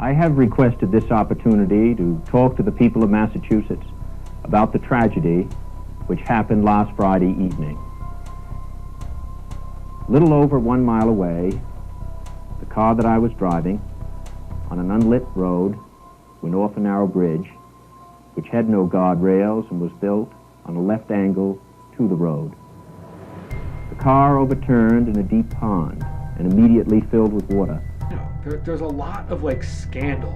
I have requested this opportunity to talk to the people of Massachusetts about the tragedy which happened last Friday evening. A little over 1 mile away, the car that I was driving on an unlit road went off a narrow bridge which had no guardrails and was built on a left angle to the road. The car overturned in a deep pond and immediately filled with water. There's a lot of scandal,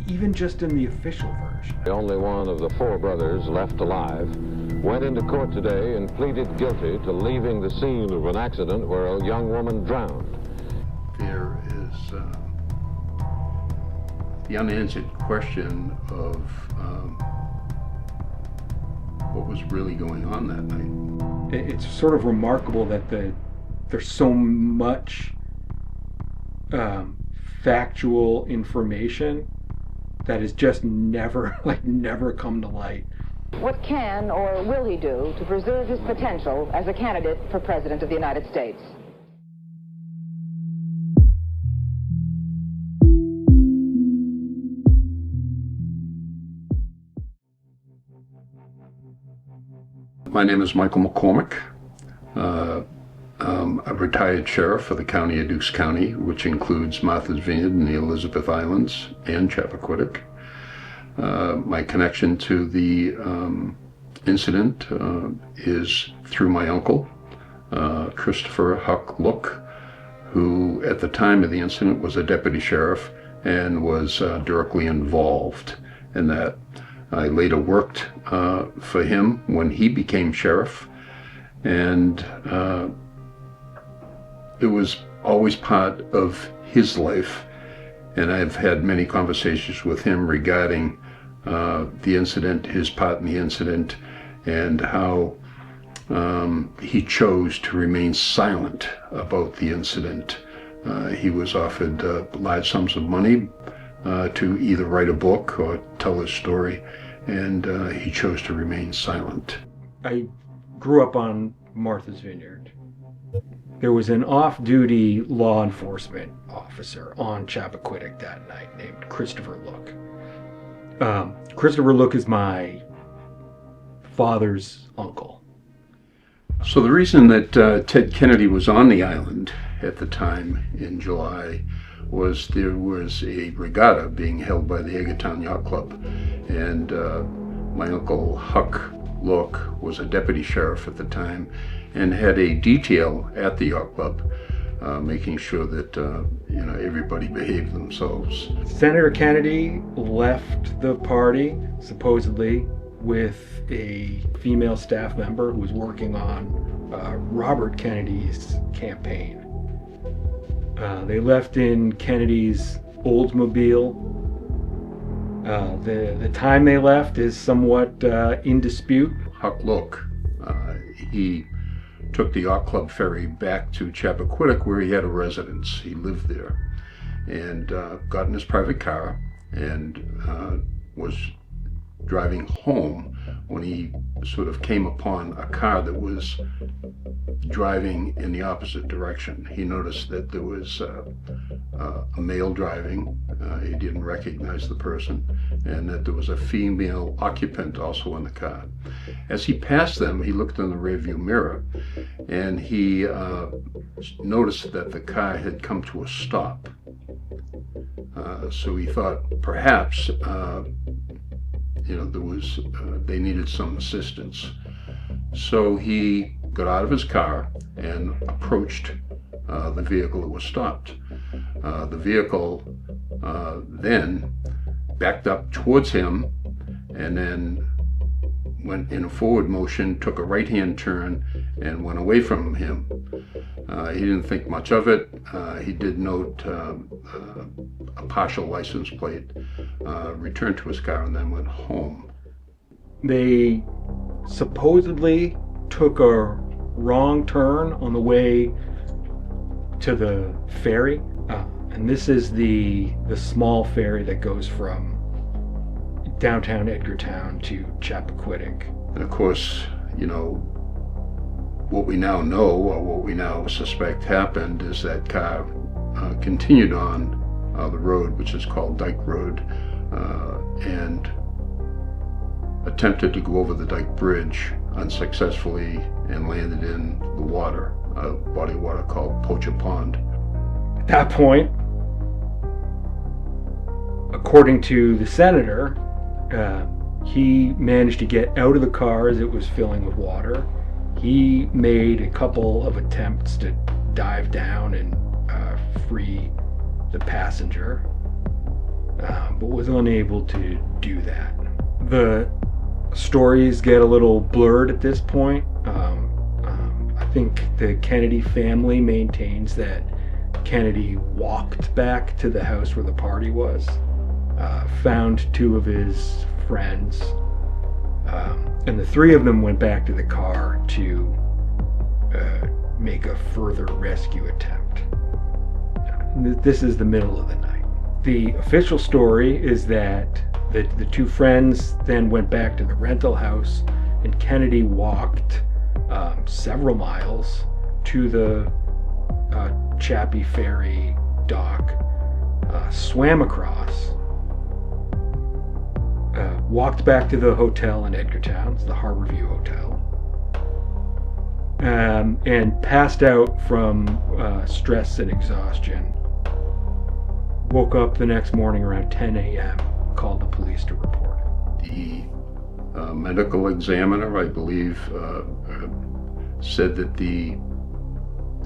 even just in the official version. The only one of the 4 brothers left alive went into court today and pleaded guilty to leaving the scene of an accident where a young woman drowned. There is the unanswered question of what was really going on that night. It's sort of remarkable that there's so much factual information that has just never come to light. What can or will he do to preserve his potential as a candidate for President of the United States? My name is Michael McCormick. I'm a retired sheriff for the County of Dukes County, which includes Martha's Vineyard and the Elizabeth Islands and Chappaquiddick. My connection to the incident is through my uncle, Christopher Huck Look, who at the time of the incident was a deputy sheriff and was directly involved in that. I later worked for him when he became sheriff, and it was always part of his life, and I've had many conversations with him regarding the incident, his part in the incident, and how he chose to remain silent about the incident. He was offered large sums of money to either write a book or tell his story, and he chose to remain silent. I grew up on Martha's Vineyard. There was an off-duty law enforcement officer on Chappaquiddick that night named Christopher Look. Christopher Look is my father's uncle. So the reason that Ted Kennedy was on the island at the time in July was there was a regatta being held by the Egerton Yacht Club, and my uncle Huck Look was a deputy sheriff at the time and had a detail at the yacht club, making sure that everybody behaved themselves. Senator Kennedy left the party supposedly with a female staff member who was working on Robert Kennedy's campaign. They left in Kennedy's Oldsmobile. The time they left is somewhat in dispute. Huck Look, he took the yacht club ferry back to Chappaquiddick, where he had a residence. He lived there, and got in his private car and was driving home when he sort of came upon a car that was driving in the opposite direction. He noticed that there was a male driving. He didn't recognize the person, and that there was a female occupant also in the car. As he passed them, he looked in the rearview mirror, and he noticed that the car had come to a stop. So he thought perhaps they needed some assistance. So he got out of his car and approached the vehicle that was stopped. The vehicle then backed up towards him and then went in a forward motion, took a right-hand turn, and went away from him. He didn't think much of it. He did note a partial license plate, returned to his car, and then went home. They supposedly took a wrong turn on the way to the ferry, and this is the small ferry that goes from downtown Edgartown to Chappaquiddick. And of course, what we now know, or what we now suspect happened, is that car continued on the road, which is called Dyke Road, and attempted to go over the Dyke Bridge unsuccessfully and landed in the water, a body of water called Poacher Pond. At that point, according to the senator, he managed to get out of the car as it was filling with water. He made a couple of attempts to dive down and free the passenger, but was unable to do that. The stories get a little blurred at this point. I think the Kennedy family maintains that Kennedy walked back to the house where the party was, found two of his friends, and the three of them went back to the car to make a further rescue attempt. This is the middle of the night. The official story is that the two friends then went back to the rental house, and Kennedy walked several miles to the Chappie Ferry dock, swam across, walked back to the hotel in Edgartown, the Harborview Hotel, and passed out from stress and exhaustion. Woke up the next morning around 10 a.m., called the police to report it. The medical examiner, I believe, said that the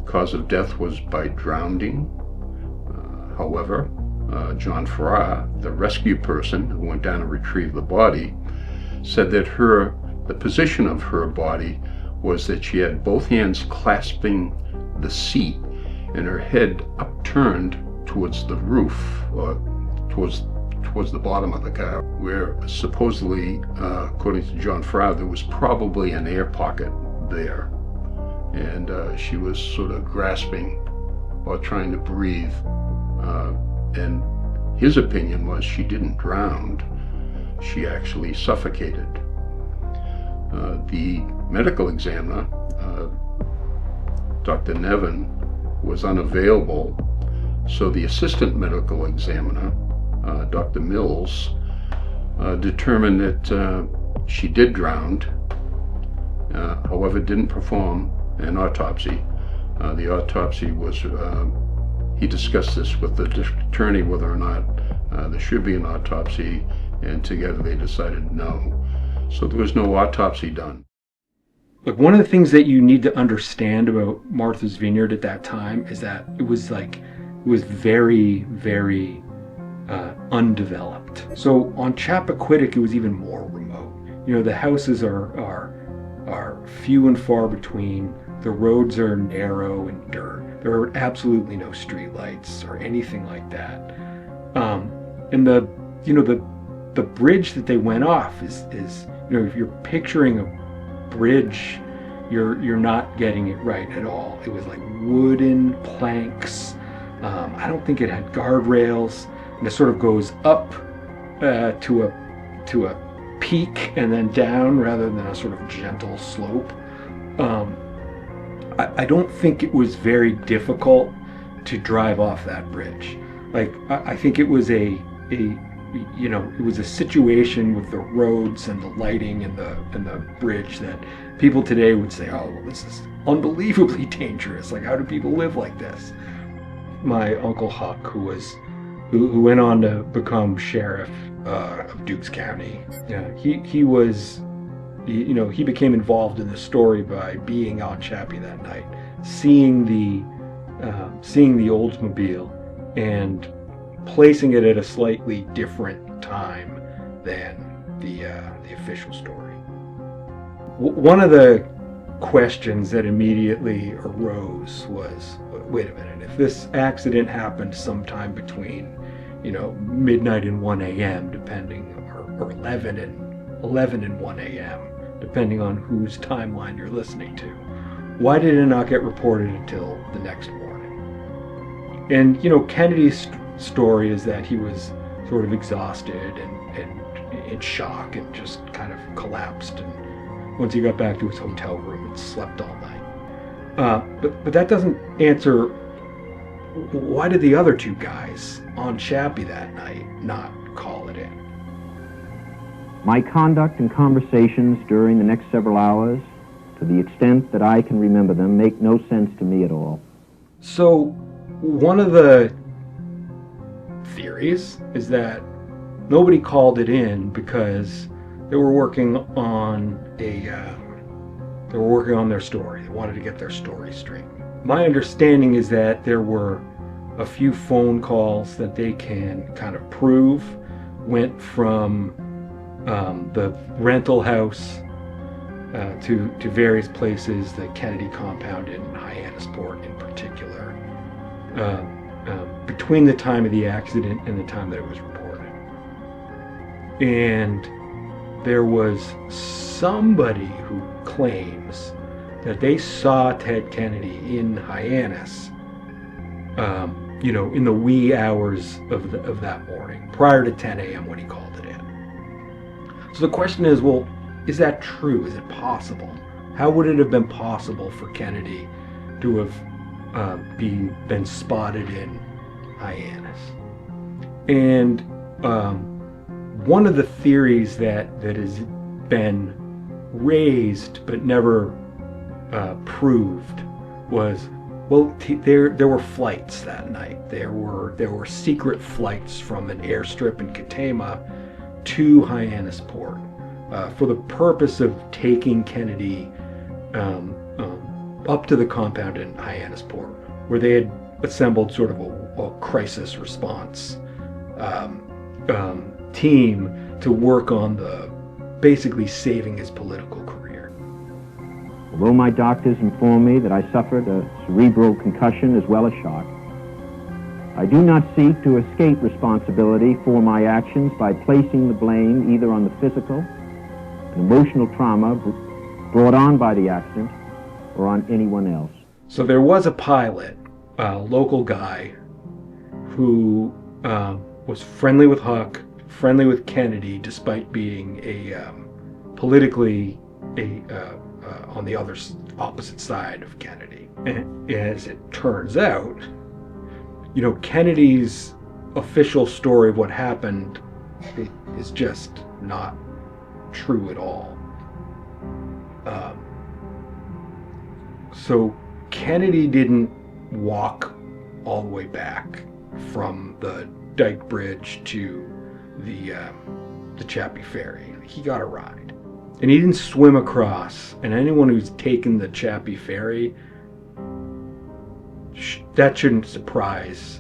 cause of death was by drowning. However, John Farrar, the rescue person who went down and retrieved the body, said that the position of her body was that she had both hands clasping the seat and her head upturned towards the roof, or towards the bottom of the car, where supposedly, according to John Farrar, there was probably an air pocket there, and she was sort of grasping or trying to breathe, and his opinion was she didn't drown, she actually suffocated. The medical examiner, Dr. Nevin, was unavailable, so the assistant medical examiner, Dr. Mills, determined that she did drown, however didn't perform an autopsy. The autopsy was, he discussed this with the district attorney whether or not there should be an autopsy, and together they decided no. So there was no autopsy done. Look, one of the things that you need to understand about Martha's Vineyard at that time is that it was very, very undeveloped. So on Chappaquiddick, it was even more remote. You know, the houses are few and far between. The roads are narrow and dirt. There are absolutely no streetlights or anything like that. And the bridge that they went off is if you're picturing a bridge, you're not getting it right at all. It was like wooden planks. I don't think it had guardrails, and it sort of goes up to a peak and then down rather than a sort of gentle slope. I don't think it was very difficult to drive off that bridge. Like, I think it was it was a situation with the roads and the lighting and the bridge that people today would say, oh, well, this is unbelievably dangerous. Like, how do people live like this? My Uncle Huck, who went on to become sheriff of Dukes County, he became involved in the story by being on Chappie that night, seeing the Oldsmobile and placing it at a slightly different time than the official story. One of the questions that immediately arose was, wait a minute, if this accident happened sometime between, midnight and 1 a.m., depending, or 11 and 1 a.m., depending on whose timeline you're listening to, why did it not get reported until the next morning? And, Kennedy's story is that he was sort of exhausted and in shock and just kind of collapsed, and once he got back to his hotel room and slept all night. But that doesn't answer why did the other two guys on Chappie that night not call it in? My conduct and conversations during the next several hours, to the extent that I can remember them, make no sense to me at all. So, one of the theories is that nobody called it in because they were working on their story. They wanted to get their story straight. My understanding is that there were a few phone calls that they can kind of prove went from the rental house to various places, the Kennedy compound in Hyannisport in particular, between the time of the accident and the time that it was reported. And there was somebody who claims that they saw Ted Kennedy in Hyannis, in the wee hours of that morning, prior to 10 a.m. when he called it in. So the question is, well, is that true? Is it possible? How would it have been possible for Kennedy to have been spotted in Hyannis? And one of the theories that has been raised but never proved was, well, there were flights that night. There were secret flights from an airstrip in Katama to Hyannisport for the purpose of taking Kennedy up to the compound in Hyannisport, where they had assembled sort of a crisis response team to work on basically saving his political career. Although my doctors informed me that I suffered a cerebral concussion as well as shock, I do not seek to escape responsibility for my actions by placing the blame either on the physical and emotional trauma brought on by the accident or on anyone else. So there was a pilot, a local guy, who was friendly with Huck, friendly with Kennedy, despite being politically on the opposite side of Kennedy. And as it turns out, Kennedy's official story of what happened is just not true at all. So Kennedy didn't walk all the way back from the Dyke Bridge to the Chappie Ferry. He got a ride. And he didn't swim across. And anyone who's taken the Chappie Ferry, that shouldn't surprise.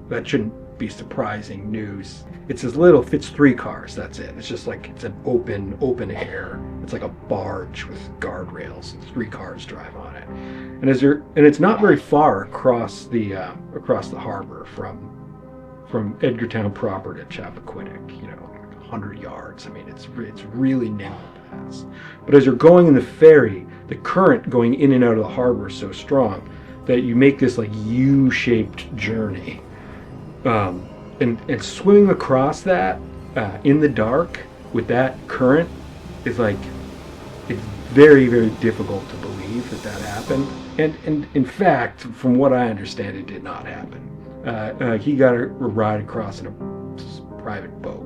That shouldn't be surprising news. It's fits 3 cars, that's it. It's just like, it's an open air. It's like a barge with guardrails, and 3 cars drive on it. And it's not very far across the harbor from Edgartown proper to Chappaquiddick, 100 yards. I mean, it's really narrow paths. But as you're going in the ferry, the current going in and out of the harbor is so strong that you make this like U-shaped journey. And swimming across that in the dark with that current is like, it's very, very difficult to believe that happened. And in fact, from what I understand, it did not happen. He got a ride across in a private boat.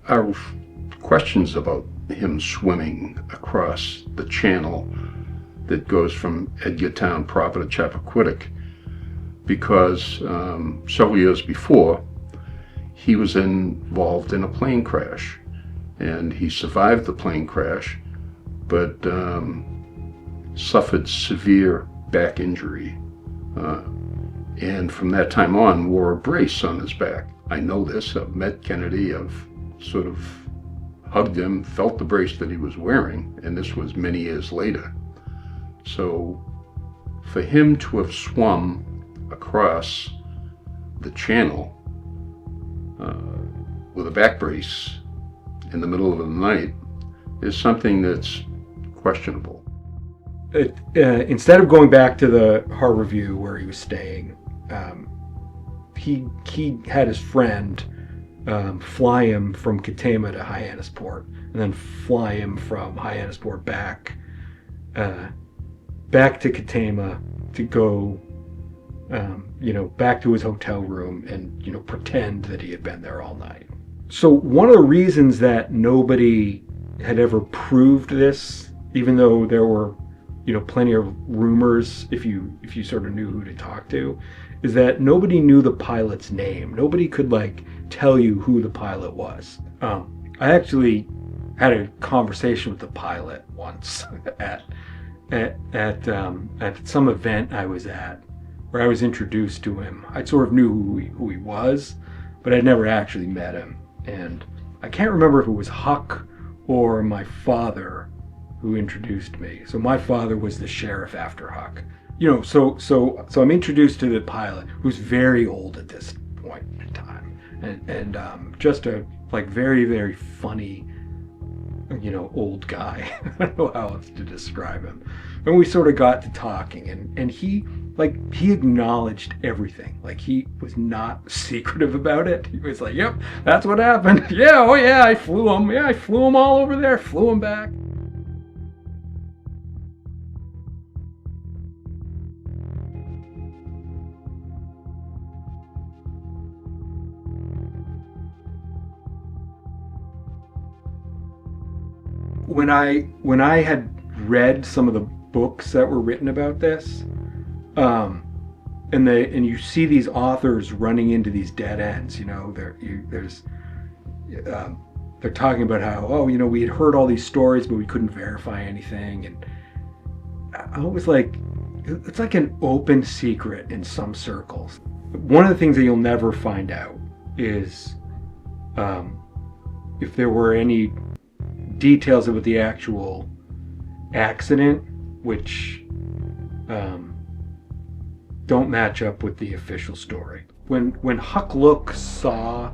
Our questions about him swimming across the channel that goes from Edgartown proper to Chappaquiddick, because several years before, he was involved in a plane crash, and he survived the plane crash, but suffered severe back injury, and from that time on wore a brace on his back. I know this. I've met Kennedy. I've sort of hugged him, felt the brace that he was wearing, and this was many years later. So for him to have swum across the channel with a back brace in the middle of the night is something that's questionable. Instead of going back to the Harbor View where he was staying, he had his friend fly him from Katama to Hyannisport, and then fly him from Hyannisport back to Katama to go back to his hotel room and, pretend that he had been there all night. So one of the reasons that nobody had ever proved this, even though there were, plenty of rumors if you sort of knew who to talk to, is that nobody knew the pilot's name. Nobody could tell you who the pilot was. I actually had a conversation with the pilot once at some event I was at, where I was introduced to him. I sort of knew who he was, but I'd never actually met him. And I can't remember if it was Huck or my father who introduced me. So my father was the sheriff after Huck. So I'm introduced to the pilot, who's very old at this point in time, and just a very, very funny, old guy. I don't know how else to describe him. And we sort of got to talking, and he acknowledged everything. He was not secretive about it. He was like, "Yep, that's what happened. Yeah, oh yeah, I flew him. Yeah, I flew him all over there. Flew him back." When I had read some of the books that were written about this, and you see these authors running into these dead ends, they're talking about how, we had heard all these stories, but we couldn't verify anything, and I was like, it's like an open secret in some circles. One of the things that you'll never find out is if there were any details about the actual accident, which don't match up with the official story. When Huck Look saw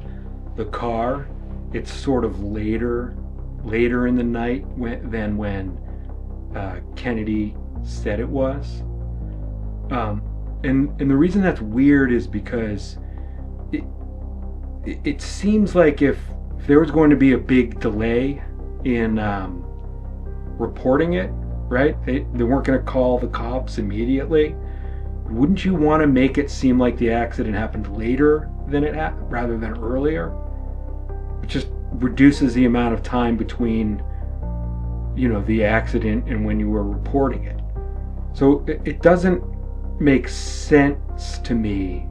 the car, it's sort of later in the night than when Kennedy said it was. And the reason that's weird is because it seems like if there was going to be a big delay in reporting it, right? They weren't going to call the cops immediately. Wouldn't you want to make it seem like the accident happened later than it rather than earlier? It just reduces the amount of time between, the accident and when you were reporting it. So it doesn't make sense to me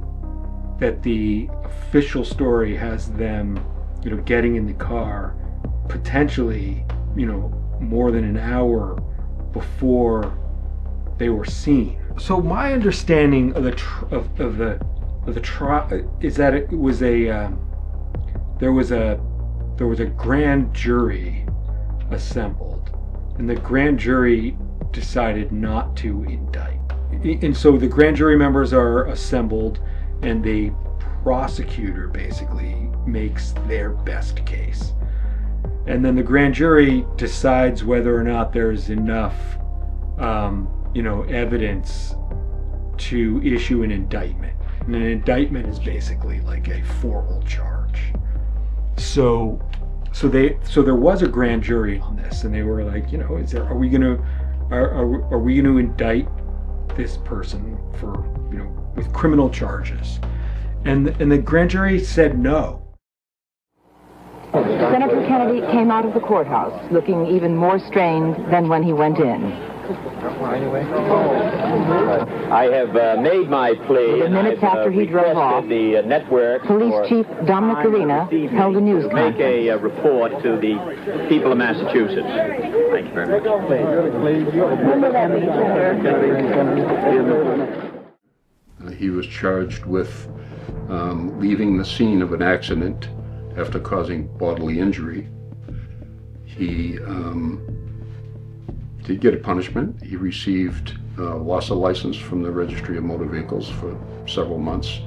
that the official story has them, getting in the car potentially, more than an hour before they were seen. So my understanding of the trial is that it was there was a grand jury assembled, and the grand jury decided not to indict. And so the grand jury members are assembled, and the prosecutor basically makes their best case. And then the grand jury decides whether or not there's enough, evidence to issue an indictment. And an indictment is basically like a formal charge. So there was a grand jury on this, and they were like, are we gonna indict this person for, with criminal charges? And the grand jury said no. Senator Kennedy came out of the courthouse looking even more strained than when he went in. I have made my plea. The minutes after he drove off, the network Police Chief Dominic Arena held a news conference. Make a report to the people of Massachusetts. Thank you very much. He was charged with leaving the scene of an accident after causing bodily injury. He did get a punishment. He received loss of license from the Registry of Motor Vehicles for several months,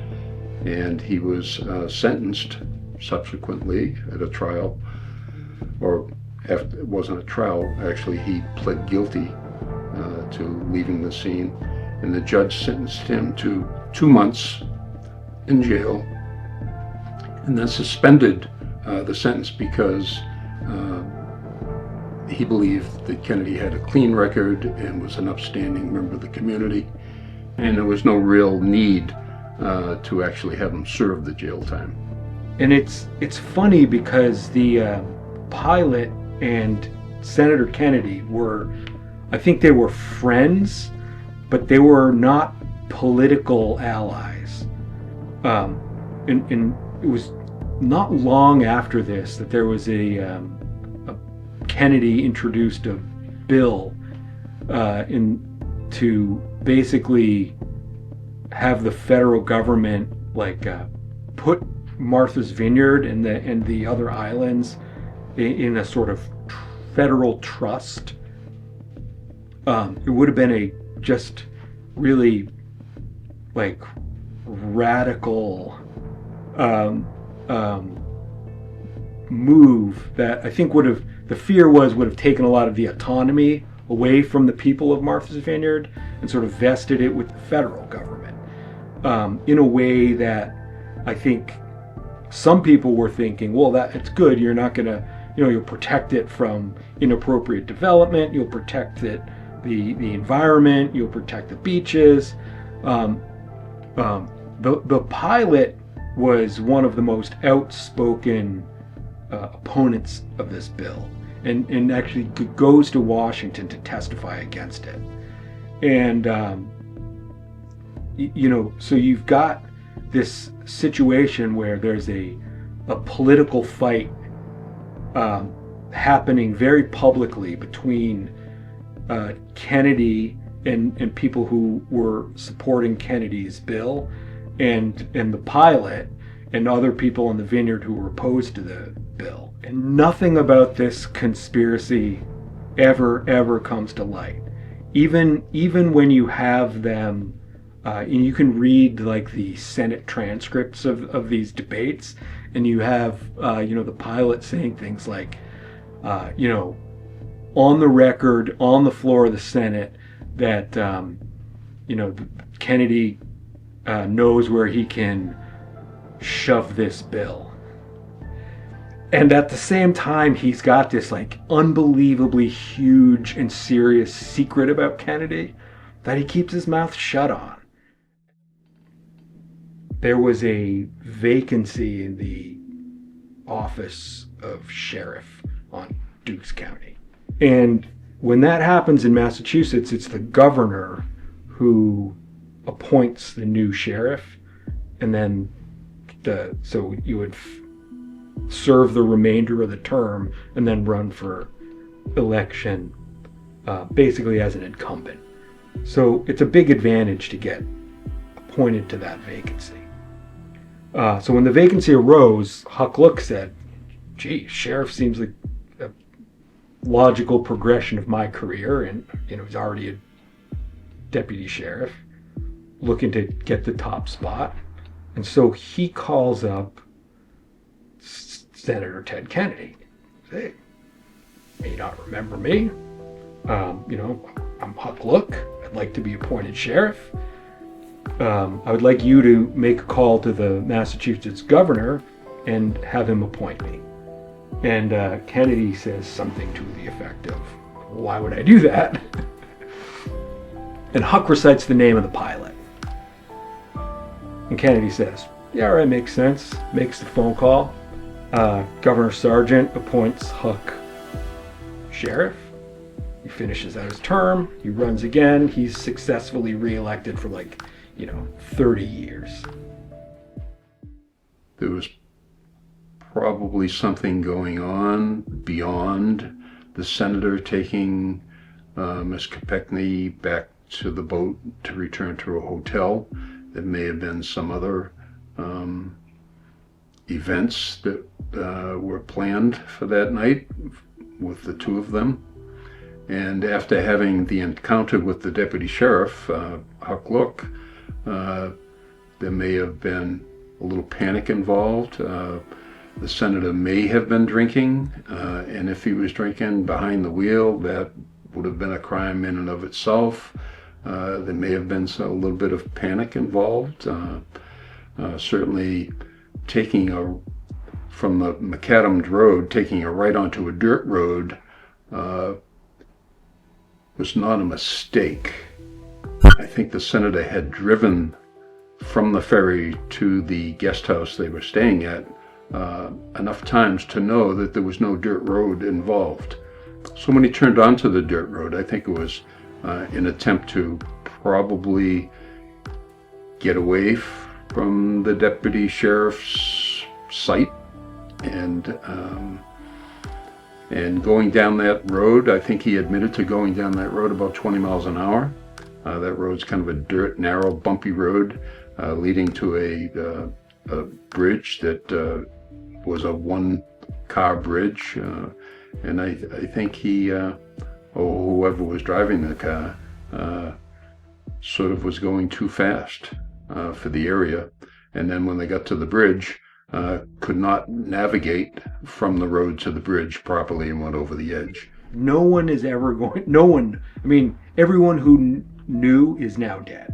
and he was sentenced subsequently at a trial, or after, it wasn't a trial, actually he pled guilty to leaving the scene, and the judge sentenced him to 2 months in jail, and then suspended the sentence because he believed that Kennedy had a clean record and was an upstanding member of the community, And there was no real need to actually have him serve the jail time. And it's funny because the pilot and Senator Kennedy were, I think they were friends, but they were not political allies. And it was not long after this that there was a Kennedy introduced a bill to basically have the federal government put Martha's Vineyard and the other islands in a sort of federal trust. It would have been a just really radical move that I think would have taken a lot of the autonomy away from the people of Martha's Vineyard and sort of vested it with the federal government in a way that I think some people were thinking, well, it's good. You're not going to, you'll protect it from inappropriate development. You'll protect the environment. You'll protect the beaches. The pilot was one of the most outspoken opponents of this bill, and actually goes to Washington to testify against it. And so you've got this situation where there's a political fight happening very publicly between Kennedy and people who were supporting Kennedy's bill, and the pilot and other people in the Vineyard who were opposed to the bill. And nothing about this conspiracy ever comes to light. Even when you have them, and you can read the Senate transcripts of these debates, and you have the pilot saying things like, on the record, on the floor of the Senate, that Kennedy knows where he can shove this bill. And at the same time, he's got this unbelievably huge and serious secret about Kennedy that he keeps his mouth shut on. There was a vacancy in the office of sheriff on Dukes County. And when that happens in Massachusetts, it's the governor who appoints the new sheriff, and then so you would serve the remainder of the term and then run for election basically as an incumbent. So it's a big advantage to get appointed to that vacancy. So when the vacancy arose, Huck Look said, gee, sheriff seems like a logical progression of my career, and he's already a deputy sheriff looking to get the top spot. And so he calls up Senator Ted Kennedy. Hey, may not remember me. I'm Huck Look. I'd like to be appointed sheriff. I would like you to make a call to the Massachusetts governor and have him appoint me. And Kennedy says something to the effect of, why would I do that? And Huck recites the name of the pilot. And Kennedy says, yeah, all right, makes sense. Makes the phone call. Governor Sargent appoints Huck sheriff. He finishes out his term. He runs again. He's successfully reelected for 30 years. There was probably something going on beyond the senator taking Miss Kopechne back to the boat to return to a hotel. There may have been some other events that were planned for that night with the two of them. And after having the encounter with the deputy sheriff, Huck Look, there may have been a little panic involved. The senator may have been drinking, and if he was drinking behind the wheel, that would have been a crime in and of itself. There may have been a little bit of panic involved. Certainly taking from the macadammed road, taking a right onto a dirt road was not a mistake. I think the senator had driven from the ferry to the guest house they were staying at enough times to know that there was no dirt road involved. So when he turned onto the dirt road, I think it was an attempt to probably get away from the deputy sheriff's sight, and going down that road, I think he admitted to going down that road about 20 miles an hour. That road's kind of a dirt, narrow, bumpy road leading to a bridge that was a one-car bridge, and I think he, or whoever was driving the car, sort of was going too fast for the area, and then when they got to the bridge, could not navigate from the road to the bridge properly and went over the edge. No one is ever going, no one, I mean, everyone who knew is now dead.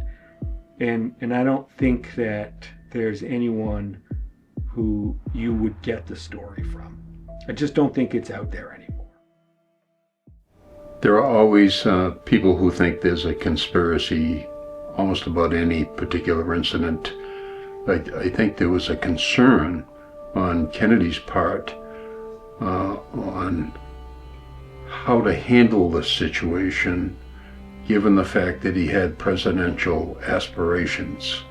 And I don't think that there's anyone who you would get the story from. I just don't think it's out there anymore. There are always people who think there's a conspiracy almost about any particular incident. I think there was a concern on Kennedy's part on how to handle the situation, given the fact that he had presidential aspirations.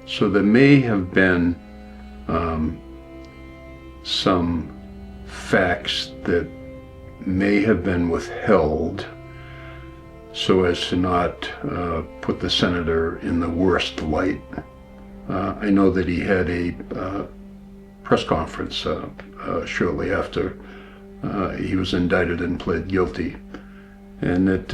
So there may have been some facts that may have been withheld so as to not put the senator in the worst light. I know that he had a press conference shortly after he was indicted and pled guilty, and that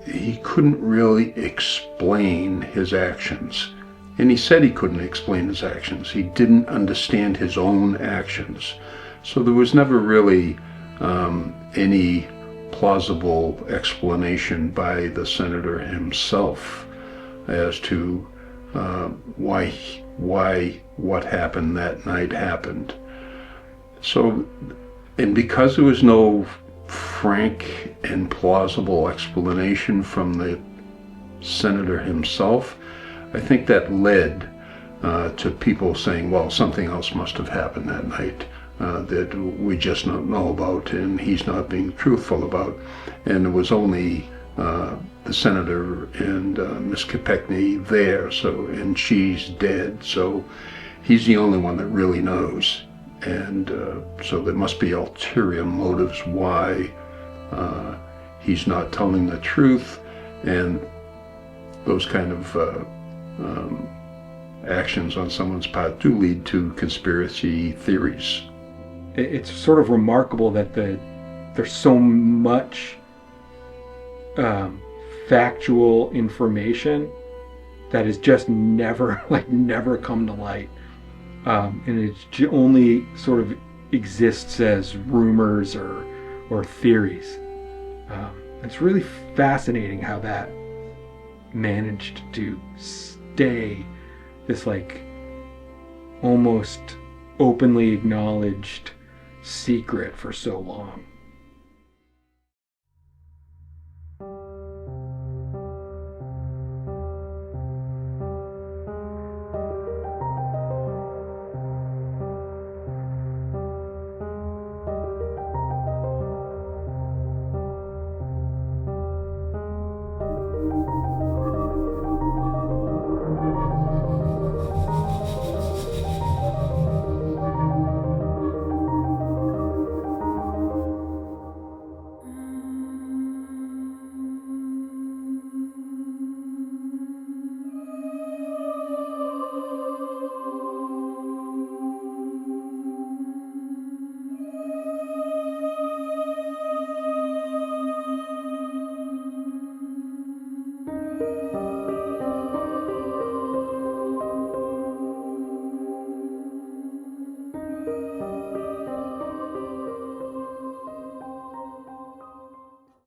he couldn't really explain his actions. And he said he couldn't explain his actions. He didn't understand his own actions. So there was never really any plausible explanation by the senator himself as to why what happened that night happened. So, and because there was no frank and plausible explanation from the senator himself, I think that led to people saying, well, something else must have happened that night that we just don't know about and he's not being truthful about. And it was only the senator and Miss Kopechne there, so, and she's dead, so he's the only one that really knows. And so there must be ulterior motives why he's not telling the truth, and those kind of actions on someone's part do lead to conspiracy theories. It's sort of remarkable that there's so much factual information that has just never come to light, and it only sort of exists as rumors or theories. It's really fascinating how that managed to stay this like almost openly acknowledged secret for so long.